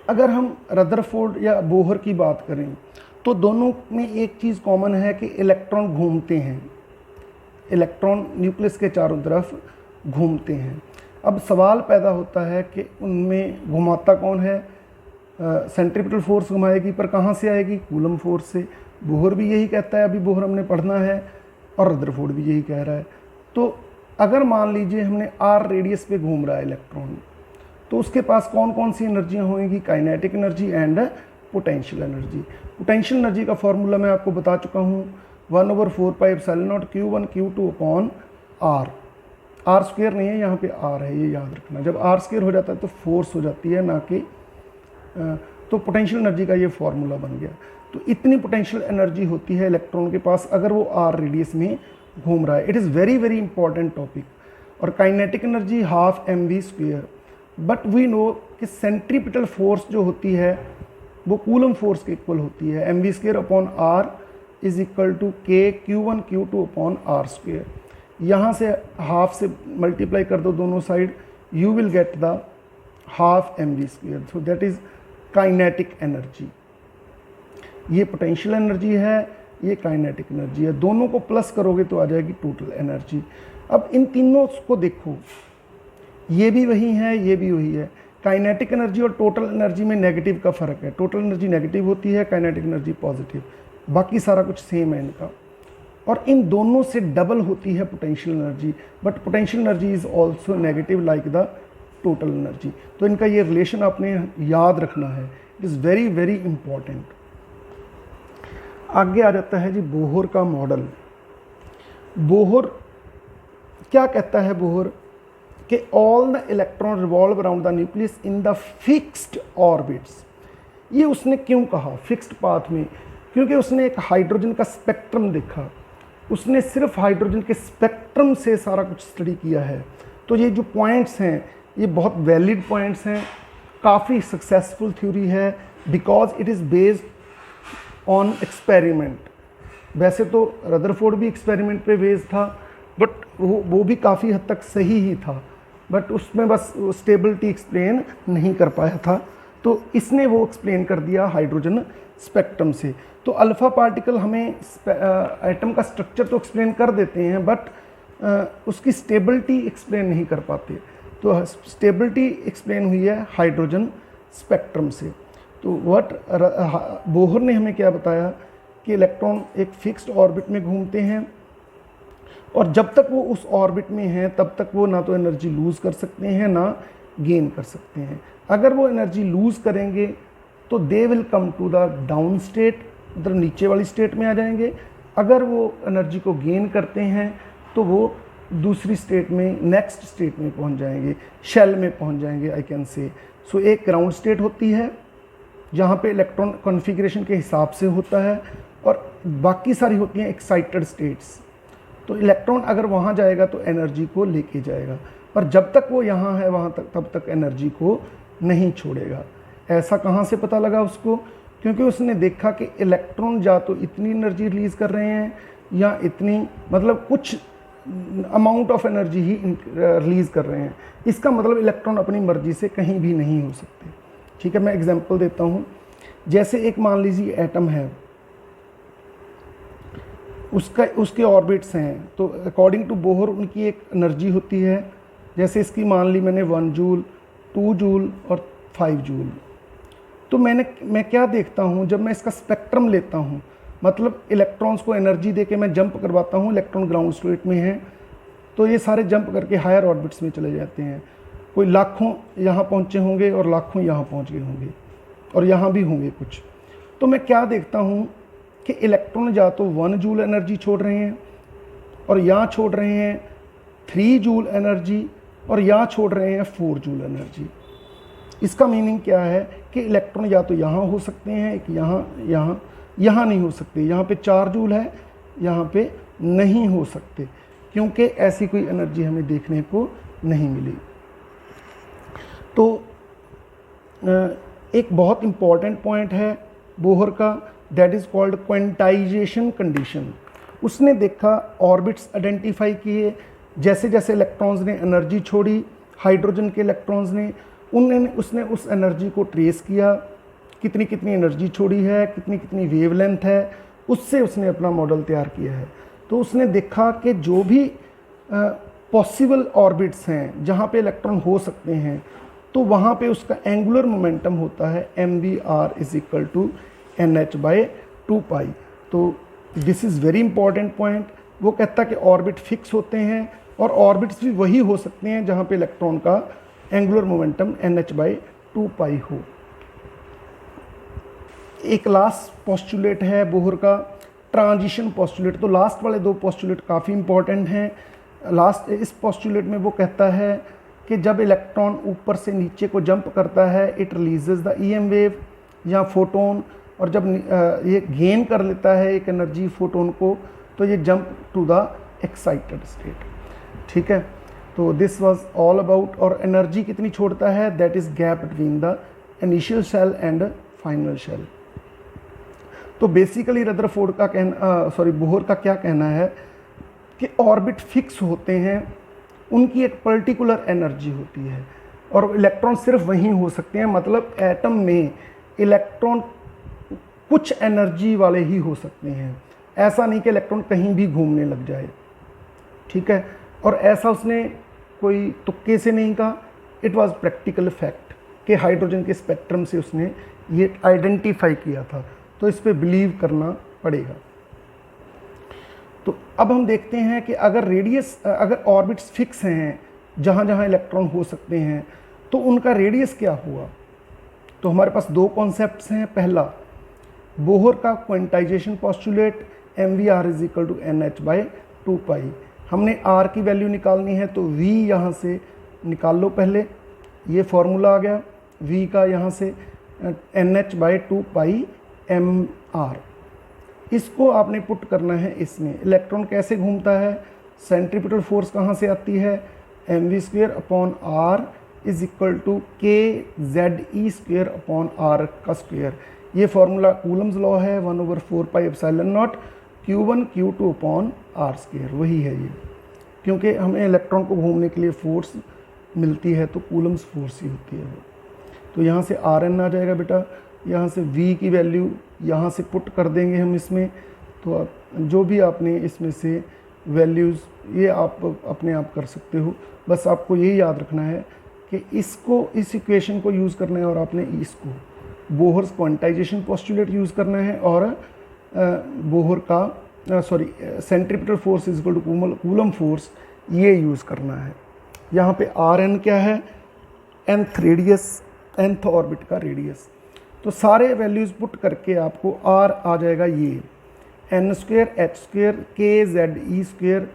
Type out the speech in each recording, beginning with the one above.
अगर हम रदरफोर्ड या बोहर की बात करें तो दोनों में एक चीज़ कॉमन है कि इलेक्ट्रॉन घूमते हैं, इलेक्ट्रॉन न्यूक्लियस के चारों तरफ घूमते हैं। अब सवाल पैदा होता है कि उनमें घुमाता कौन है? सेंट्रीपिटल फोर्स घुमाएगी, पर कहाँ से आएगी? कूलम फोर्स से। बोहर भी यही कहता है, अभी बोहर हमने पढ़ना है, और रदरफोर्ड भी यही कह रहा है। तो अगर मान लीजिए हमने आर रेडियस पे घूम रहा है इलेक्ट्रॉन, तो उसके पास कौन कौन सी एनर्जियाँ होंगी? Kinetic energy and potential energy. Potential energy का फॉर्मूला मैं आपको बता चुका हूँ, 1/4πε0 Q1 Q2 upon are. Are square नहीं है, यहाँ पे आर है, ये याद रखना। जब आर स्क्वेयर हो जाता है तो फोर्स हो जाती है, ना कि तो पोटेंशियल एनर्जी का ये फॉर्मूला बन गया। तो इतनी पोटेंशियल एनर्जी होती है इलेक्ट्रॉन के पास अगर वो आर रेडियस में घूम रहा है। It is very very important topic. और kinetic energy half mv square. But we know कि सेंट्रीपिटल फोर्स जो होती है वो कूलम फोर्स के इक्वल होती है, mv square upon R is equal to k Q1 Q2 upon R square. यहाँ से हाफ से मल्टीप्लाई कर दो दोनों side, you will get the half mv square. So that is kinetic energy. ये पोटेंशियल एनर्जी है, ये काइनेटिक एनर्जी है। दोनों को प्लस करोगे तो आ जाएगी टोटल एनर्जी। अब इन तीनों को देखो, ये भी वही है, ये भी वही है। काइनेटिक एनर्जी और टोटल एनर्जी में नेगेटिव का फ़र्क है। टोटल एनर्जी नेगेटिव होती है, काइनेटिक एनर्जी पॉजिटिव। बाकी सारा कुछ सेम है इनका। और इन दोनों से डबल होती है potential energy, but potential energy is also negative like the total energy. तो इनका ये रिलेशन आपने याद रखना है, it is very very important. आगे आ जाता है जी बोहर का मॉडल। बोहर क्या कहता है? बोहर कि all the electron revolve around the nucleus in the fixed orbits. ये उसने क्यों कहा फिक्स्ड पाथ में? क्योंकि उसने एक हाइड्रोजन का स्पेक्ट्रम देखा, उसने सिर्फ हाइड्रोजन के स्पेक्ट्रम से सारा कुछ स्टडी किया है। तो ये जो पॉइंट्स हैं ये बहुत वैलिड पॉइंट्स हैं, काफ़ी सक्सेसफुल थ्योरी है, because it is based on experiment. वैसे तो रदरफोर्ड भी एक्सपेरिमेंट पे बेस्ड था, बट वो भी काफ़ी हद तक सही ही था, बट उसमें बस स्टेबिलिटी एक्सप्लेन नहीं कर पाया था। तो इसने वो एक्सप्लेन कर दिया हाइड्रोजन स्पेक्ट्रम से। तो अल्फ़ा पार्टिकल हमें एटम का स्ट्रक्चर तो एक्सप्लेन कर देते हैं, बट उसकी स्टेबिलिटी एक्सप्लेन नहीं कर पाते। तो स्टेबिलिटी एक्सप्लेन हुई है हाइड्रोजन स्पेक्ट्रम से। तो बोहर ने हमें क्या बताया कि इलेक्ट्रॉन एक फिक्स्ड ऑर्बिट में घूमते हैं, और जब तक वो उस ऑर्बिट में हैं तब तक वो ना तो एनर्जी लूज़ कर सकते हैं ना गेन कर सकते हैं। अगर वो एनर्जी लूज़ करेंगे तो they will come to the down state, मतलब नीचे वाली स्टेट में आ जाएंगे। अगर वो एनर्जी को गेन करते हैं तो वो दूसरी स्टेट में, नेक्स्ट स्टेट में पहुंच जाएंगे, शेल में पहुंच जाएंगे, आई कैन से। सो एक ग्राउंड स्टेट होती है जहाँ पे इलेक्ट्रॉन कॉन्फ़िगरेशन के हिसाब से होता है, और बाकी सारी होती हैं एक्साइटेड स्टेट्स। तो इलेक्ट्रॉन अगर वहाँ जाएगा तो एनर्जी को लेके जाएगा, पर जब तक वो यहाँ है वहाँ तक तब तक एनर्जी को नहीं छोड़ेगा। ऐसा कहाँ से पता लगा उसको? क्योंकि उसने देखा कि इलेक्ट्रॉन या तो इतनी एनर्जी रिलीज़ कर रहे हैं या इतनी, मतलब कुछ amount of energy he release कर रहे हैं। इसका मतलब इलेक्ट्रॉन अपनी मर्जी से कहीं भी नहीं हो सकते। ठीक है, मैं एग्जांपल देता हूँ। जैसे एक मान लीजिए एटम है, उसके ऑर्बिट्स हैं, तो अकॉर्डिंग टू बोहर उनकी एक एनर्जी होती है। जैसे इसकी मान ली मैंने 1 जूल, 2 जूल और 5 जूल। तो मैं क्या देखता हूँ, जब मैं इसका स्पेक्ट्रम लेता हूँ, मतलब इलेक्ट्रॉन्स को एनर्जी दे के मैं जंप करवाता हूँ, इलेक्ट्रॉन ग्राउंड स्टेट में है तो ये सारे जंप करके हायर ऑर्बिट्स में चले जाते हैं। कोई लाखों यहाँ पहुँचे होंगे और लाखों यहाँ पहुँच गए होंगे, और यहाँ भी होंगे कुछ। तो मैं क्या देखता हूँ कि इलेक्ट्रॉन या तो 1 जूल एनर्जी छोड़ रहे हैं, और यहाँ छोड़ रहे हैं 3 जूल एनर्जी, और यहाँ छोड़ रहे हैं 4 जूल एनर्जी। इसका मीनिंग क्या है कि इलेक्ट्रॉन या तो यहाँ हो सकते हैं, एक यहाँ नहीं हो सकते। यहाँ पे 4 जूल है, यहाँ पे नहीं हो सकते, क्योंकि ऐसी कोई एनर्जी हमें देखने को नहीं मिली। तो एक बहुत इम्पॉर्टेंट पॉइंट है बोहर का, that is called quantization condition. उसने देखा, ऑर्बिट्स आइडेंटिफाई किए, जैसे जैसे इलेक्ट्रॉन्स ने एनर्जी छोड़ी, हाइड्रोजन के इलेक्ट्रॉन्स ने, उन्होंने उसने उस एनर्जी को ट्रेस किया, कितनी कितनी एनर्जी छोड़ी है, कितनी कितनी वेवलेंथ है, उससे उसने अपना मॉडल तैयार किया है। तो उसने देखा कि जो भी पॉसिबल ऑर्बिट्स हैं जहाँ पे इलेक्ट्रॉन हो सकते हैं, तो वहाँ पे उसका एंगुलर मोमेंटम होता है mvr = nh/2π। तो this is very important point. वो कहता है कि ऑर्बिट फिक्स होते हैं और ऑर्बिट्स भी वही हो सकते हैं जहाँ पे इलेक्ट्रॉन का एंगुलर मोमेंटम nh/2π हो। एक लास्ट पोस्टुलेट है बोहर का, ट्रांजिशन पोस्टुलेट। तो लास्ट वाले दो पोस्टुलेट काफ़ी इंपॉर्टेंट हैं। लास्ट इस पोस्टुलेट में वो कहता है कि जब इलेक्ट्रॉन ऊपर से नीचे को जंप करता है, it releases the EM wave या फोटोन, और जब ये गेन कर लेता है एक एनर्जी फोटोन को, तो ये jump to the excited state. ठीक है, तो दिस वाज ऑल अबाउट। और एनर्जी कितनी छोड़ता है, that is gap between the initial shell and final shell. तो बेसिकली रदरफोर्ड का बोहर का क्या कहना है कि ऑर्बिट फिक्स होते हैं, उनकी एक पर्टिकुलर एनर्जी होती है और इलेक्ट्रॉन सिर्फ वहीं हो सकते हैं। मतलब एटम में इलेक्ट्रॉन कुछ एनर्जी वाले ही हो सकते हैं, ऐसा नहीं कि इलेक्ट्रॉन कहीं भी घूमने लग जाए। ठीक है, और ऐसा उसने कोई तुक्के से नहीं कहा, इट वाज प्रैक्टिकल फैक्ट कि हाइड्रोजन के स्पेक्ट्रम से उसने ये आइडेंटिफाई किया था। तो इस पे बिलीव करना पड़ेगा। तो अब हम देखते हैं कि अगर ऑर्बिट्स फिक्स हैं जहाँ जहाँ इलेक्ट्रॉन हो सकते हैं, तो उनका रेडियस क्या हुआ। तो हमारे पास दो कॉन्सेप्ट्स हैं। पहला, बोहर का क्वांटाइजेशन पोस्टुलेट mvr = nh/2π। हमने r की वैल्यू निकालनी है, तो v यहाँ से निकाल लो पहले, ये फॉर्मूला आ गया v का, यहाँ से nh/2π mr। इसको आपने पुट करना है इसमें। इलेक्ट्रॉन कैसे घूमता है, सेंट्रीपिटल फोर्स कहाँ से आती है, mv²/r = kZe²/r का स्क्वायर। ये फार्मूला कूलम्स लॉ है, 1/4πε0 q1 q2/r²। वही है ये, क्योंकि हमें इलेक्ट्रॉन को घूमने के लिए फोर्स मिलती है तो कूलम्स फोर्स ही होती है वो। तो यहाँ से Rn आ जाएगा बेटा, यहाँ से v की वैल्यू यहाँ से पुट कर देंगे हम इसमें। तो जो भी आपने इसमें से वैल्यूज़, ये आप अपने आप कर सकते हो। बस आपको यही याद रखना है कि इस इक्वेशन को यूज़ करना है और आपने इसको बोहर्स क्वांटाइजेशन पोस्टुलेट यूज़ करना है और बोहर का सेंट्रीपिटल फोर्स = कूलम फोर्स ये यूज़ करना है। यहाँ पे Rn क्या है, nth रेडियस, nth ऑर्बिट का रेडियस। तो सारे वैल्यूज़ पुट करके आपको R आ जाएगा ये n² h² kZe²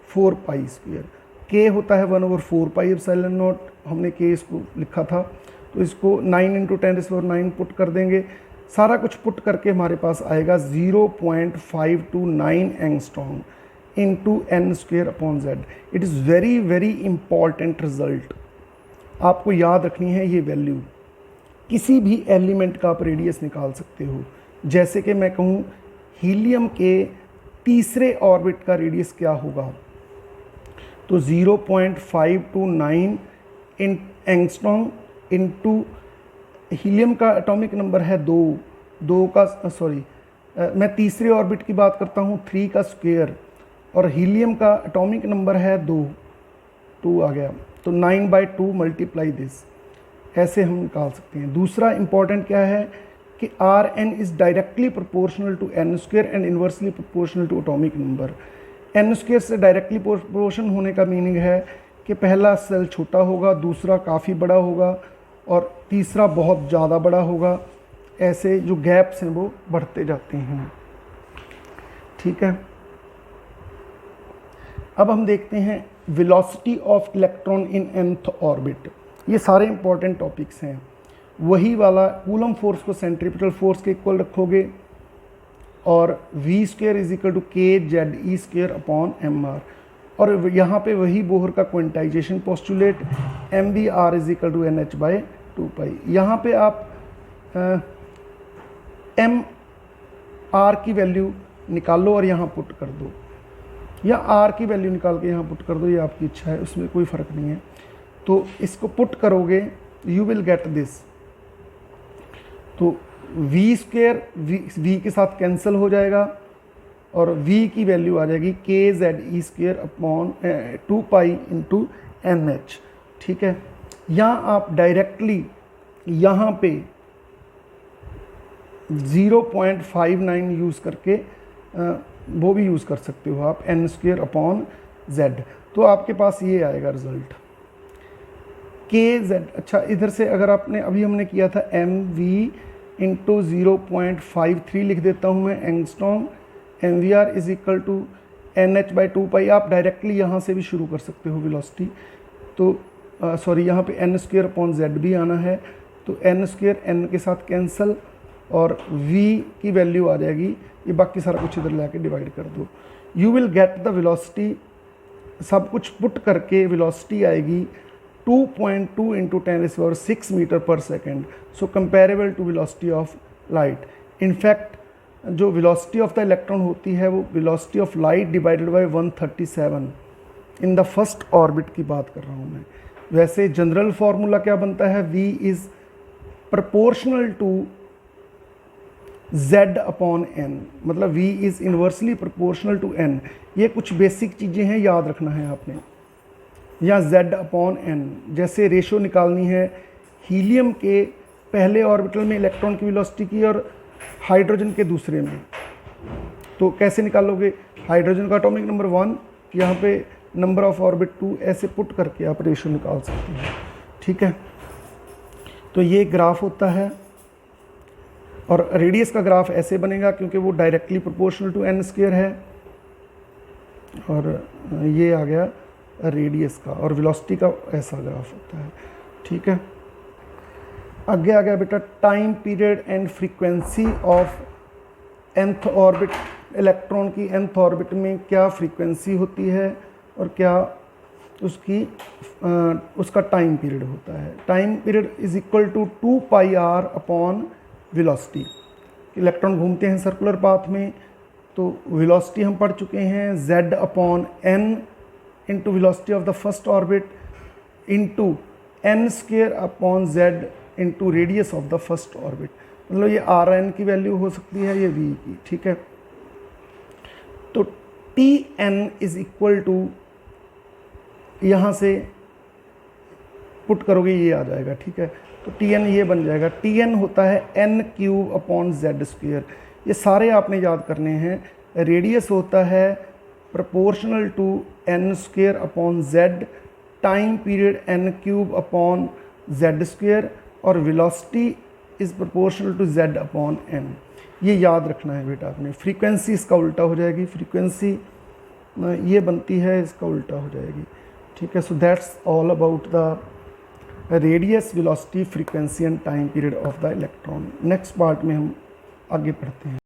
4π²। k होता है 1/4πε0, हमने k इसको लिखा था, तो इसको 9 × 10⁹ पुट कर देंगे। सारा कुछ पुट करके हमारे पास आएगा 0.529 angstrom into n²/z। It is very very important result, आपको याद रखनी है ये वैल्यू। किसी भी एलिमेंट का आप रेडियस निकाल सकते हो। जैसे कि मैं कहूँ हीलियम के तीसरे ऑर्बिट का रेडियस क्या होगा, तो 0.529 एंगस्ट्रॉम इंटू हीलियम का एटॉमिक नंबर है 2 मैं तीसरे ऑर्बिट की बात करता हूँ 3 का स्क्वायर, और हीलियम का एटॉमिक नंबर है 2 आ गया, तो 9/2 मल्टीप्लाई दिस, ऐसे हम निकाल सकते हैं। दूसरा इंपॉर्टेंट क्या है कि Rn is directly proportional to n² and inversely proportional to atomic number. n² से डायरेक्टली प्रोपोर्शन होने का मीनिंग है कि पहला सेल छोटा होगा, दूसरा काफ़ी बड़ा होगा और तीसरा बहुत ज़्यादा बड़ा होगा। ऐसे जो गैप्स हैं वो बढ़ते जाते हैं। ठीक है, अब हम देखते हैं velocity of electron in nth orbit. ये सारे इंपॉर्टेंट टॉपिक्स हैं। वही वाला कूलम फोर्स को सेंट्रीपिटल फोर्स के इक्वल रखोगे और v² = kZe²/mr, और यहाँ पे वही बोहर का क्वांटाइजेशन पोस्टुलेट mvr = nh/2π। यहाँ पे आप mr की वैल्यू निकाल लो और यहाँ पुट कर दो, या r की वैल्यू निकाल के यहाँ पुट कर दो, ये आपकी इच्छा है, उसमें कोई फ़र्क नहीं है। तो इसको पुट करोगे, यू विल गेट दिस। तो वी स्क्वेयर वी के साथ कैंसिल हो जाएगा और v की वैल्यू आ जाएगी K Z E square upon 2 pi into N H. ठीक है, या आप डायरेक्टली यहाँ पे 0.59 यूज़ करके वो भी यूज़ कर सकते हो आप, एन स्क्वेयर अपॉन जेड। तो आपके पास ये आएगा रिजल्ट के जेड। अच्छा, इधर से अगर आपने अभी हमने किया था एम वी इंटू 0.53 लिख देता हूँ मैं angstrom, M V R is equal to N H by 2 pi. आप डायरेक्टली यहाँ से भी शुरू कर सकते हो वेलोसिटी। तो सॉरी, यहाँ पे एन स्क्वेयर अपॉन जेड भी आना है, तो एन स्क्वेयर एन के साथ कैंसल और v की वैल्यू आ जाएगी, ये बाकी सारा कुछ इधर लाके डिवाइड कर दो। You will get the velocity, सब कुछ पुट करके वेलोसिटी आएगी 2.2 इंटू 10⁶ मीटर पर second. So comparable to velocity of light. In fact जो वेलोसिटी ऑफ द इलेक्ट्रॉन होती है वो velocity of light divided by 137 in the first orbit की बात कर रहा हूँ मैं। वैसे जनरल फार्मूला क्या बनता है, v is proportional to z upon n, मतलब v is inversely proportional to n। ये कुछ बेसिक चीज़ें हैं, याद रखना है आपने। या z अपॉन n, जैसे रेशो निकालनी है हीलियम के पहले ऑर्बिटल में इलेक्ट्रॉन की वेलोसिटी की और हाइड्रोजन के दूसरे में, तो कैसे निकालोगे, हाइड्रोजन का एटॉमिक नंबर 1, यहाँ पे नंबर ऑफ ऑर्बिट 2, ऐसे पुट करके आप रेशो निकाल सकते हैं। ठीक है, तो ये ग्राफ होता है और रेडियस का ग्राफ ऐसे बनेगा क्योंकि वो directly proportional to N square है, और ये आ गया रेडियस का, और वेलोसिटी का ऐसा ग्राफ होता है। ठीक है, आगे आ गया बेटा time period and frequency of nth orbit. Electron की nth ऑर्बिट में क्या फ्रीक्वेंसी होती है और क्या उसका टाइम पीरियड होता है। Time period is equal to 2 pi R upon velocity. Electron घूमते हैं सर्कुलर पाथ में, तो वेलोसिटी हम पढ़ चुके हैं z upon n into velocity of the first orbit into n square upon z into radius of the first orbit. मतलब ये आर एन की वैल्यू हो सकती है, ये v की। ठीक है, तो T N is equal to, यहाँ से पुट करोगे ये आ जाएगा। ठीक है, तो टी एन ये बन जाएगा, टी एन होता है N cube upon Z square. ये सारे आपने याद करने हैं। रेडियस होता है proportional to N square upon Z, time period N cube upon Z square, और velocity is proportional to Z upon N. ये याद रखना है बेटा आपने। फ्रीक्वेंसी इसका उल्टा हो जाएगी, फ्रीक्वेंसी ये बनती है, इसका उल्टा हो जाएगी। ठीक है, so that's all about the radius, velocity, frequency and time period of the electron. Next part में हम आगे पढ़ते हैं।